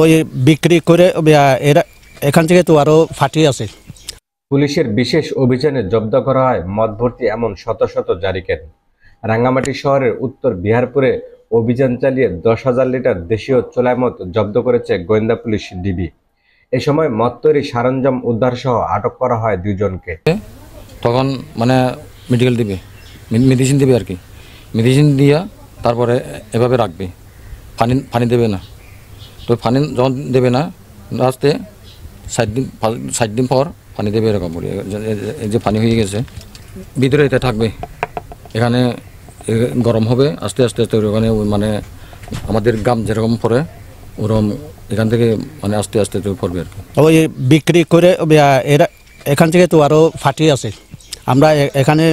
ওই বিক্রি করে এরা এখান থেকে তো আরও ফাটিয়ে আছে। পুলিশের বিশেষ অভিযানে জব্দ করা হয় মদ ভর্তি এমন শত শত জারিকেন। রাঙ্গামাটি শহরের উত্তর বিহারপুরে অভিযান চালিয়ে 10,000 লিটার দেশীয় চোলাই মদ জব্দ করেছে গোয়েন্দা পুলিশ ডিবি। এ সময় মদ তৈরি সরঞ্জাম উদ্ধার সহ আটক করা হয় 2 জনকে। তখন মানে মেডিকেল দিবে, মেডিসিন দিবে আর কি, মেডিসিন দিয়া তারপরে এভাবে রাখবে, পানি দেবে না। তো পানি যখন দেবে না লাস্টে 60 দিন পর পানি দেবে, এরকম করে এই যে পানি হয়ে গেছে ভিতরে এটা থাকবে, এখানে গরম হবে আস্তে আস্তে আস্তে, ওখানে মানে আমাদের গাম যেরকম পড়ে ওরকম এখান থেকে মানে আস্তে আস্তে পড়বে আর কি। ওই বিক্রি করে এরা এখান থেকে তো আরও ফাটিয়ে আছে। আমরা এখানে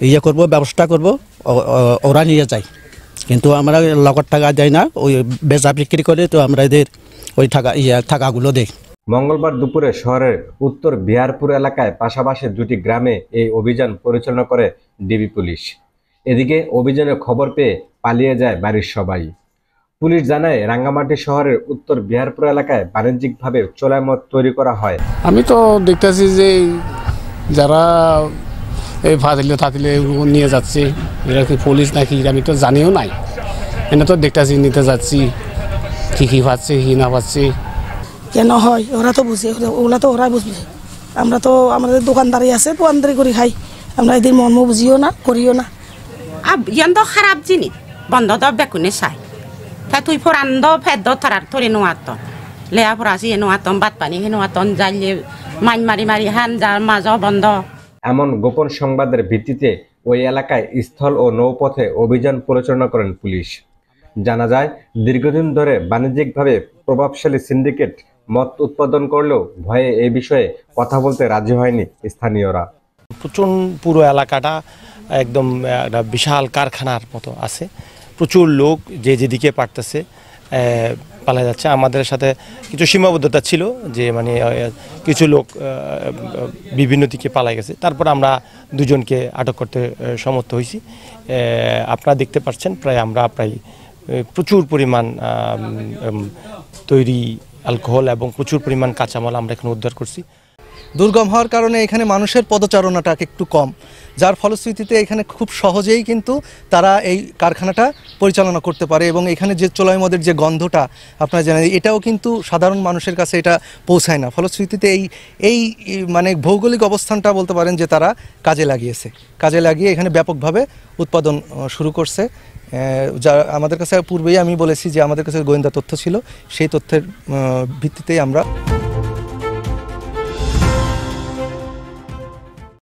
ইয়ে করব, ব্যবস্থা করব, ওরা নিয়ে যায়, কিন্তু আমরা লগত টাকা দেয় না, ওই বেচা বিক্রি করে তো আমরা এদের ওই টাকাগুলো দেই। মঙ্গলবার দুপুরে শহরের উত্তর বিহারপুর এলাকায় পাশাপাশি 2টি গ্রামে এই অভিযান পরিচালনা করে ডিবি পুলিশ। এদিকে অভিযানের খবর পেয়ে পালিয়ে যায় বাড়ির সবাই। পুলিশ জানায়, রাঙ্গামাটি শহরের উত্তর বিহারপুর এলাকায় বাণিজ্যিকভাবে চোলাই মদ তৈরি করা হয়। আমি তো দেখতেছি যে যারা এই ফাতিলে নিয়ে যাচ্ছে, এরা কি পুলিশ নাকি আমি তো জানিও নাই, এটা তো দেখতেছি নিতে যাচ্ছি, কী পাচ্ছে কী না পাচ্ছে। কেন হয় ওরা তো বুঝে, ওগুলা তো ওরাই বুঝবে। আমরা তো আমাদের দোকানদারি আছে, দোকানদারি করে খাই, আমরা এদের মর্ম বুঝিও না, করিও না। ইয়ান তো খারাপ জিনিস বন্ধ তো বেকুনে চাই, তাই তুই ফোরান দ ফেদ দ থারার থরে নোয়াত লেয়া ফরাসি নোয়াতন বাদ পানি হে নোয়াতন জাইলে মাইন মারি মারি হান যার মাঝ বন্ধ। এমন গোপন সংবাদের ভিত্তিতে ওই এলাকায় স্থল ও নৌপথে অভিযান পরিচালনা করেন পুলিশ। জানা যায়, দীর্ঘদিন ধরে বাণিজ্যিকভাবে প্রভাবশালী সিন্ডিকেট মদ উৎপাদন করলেও ভয়ে এই বিষয়ে কথা বলতে রাজি হয়নি স্থানীয়রা। পুরো এলাকাটা একদম একটা বিশাল কারখানার মতো আছে, প্রচুর লোক যে যেদিকে পারতেছে পালা যাচ্ছে। আমাদের সাথে কিছু সীমাবদ্ধতা ছিল যে মানে কিছু লোক বিভিন্ন দিকে পালাই গেছে, তারপর আমরা 2 জনকে আটক করতে সমর্থ হয়েছি। আপনারা দেখতে পাচ্ছেন আমরা প্রায় প্রচুর পরিমাণ তৈরি অ্যালকোহল এবং প্রচুর পরিমাণ কাঁচামাল আমরা এখানে উদ্ধার করছি। দুর্গম হওয়ার কারণে এখানে মানুষের পদচারণাটা একটু কম, যার ফলশ্রুতিতে এখানে খুব সহজেই কিন্তু তারা এই কারখানাটা পরিচালনা করতে পারে, এবং এখানে যে চোলাই মদের যে গন্ধটা আপনারা জানেন, এটাও কিন্তু সাধারণ মানুষের কাছে এটা পৌঁছায় না। ফলশ্রুতিতে এই মানে ভৌগোলিক অবস্থানটা বলতে পারেন যে তারা কাজে লাগিয়ে এখানে ব্যাপকভাবে উৎপাদন শুরু করছে। যা আমাদের কাছে পূর্বেই আমি বলেছি যে আমাদের কাছে গোয়েন্দা তথ্য ছিল, সেই তথ্যের ভিত্তিতেই আমরা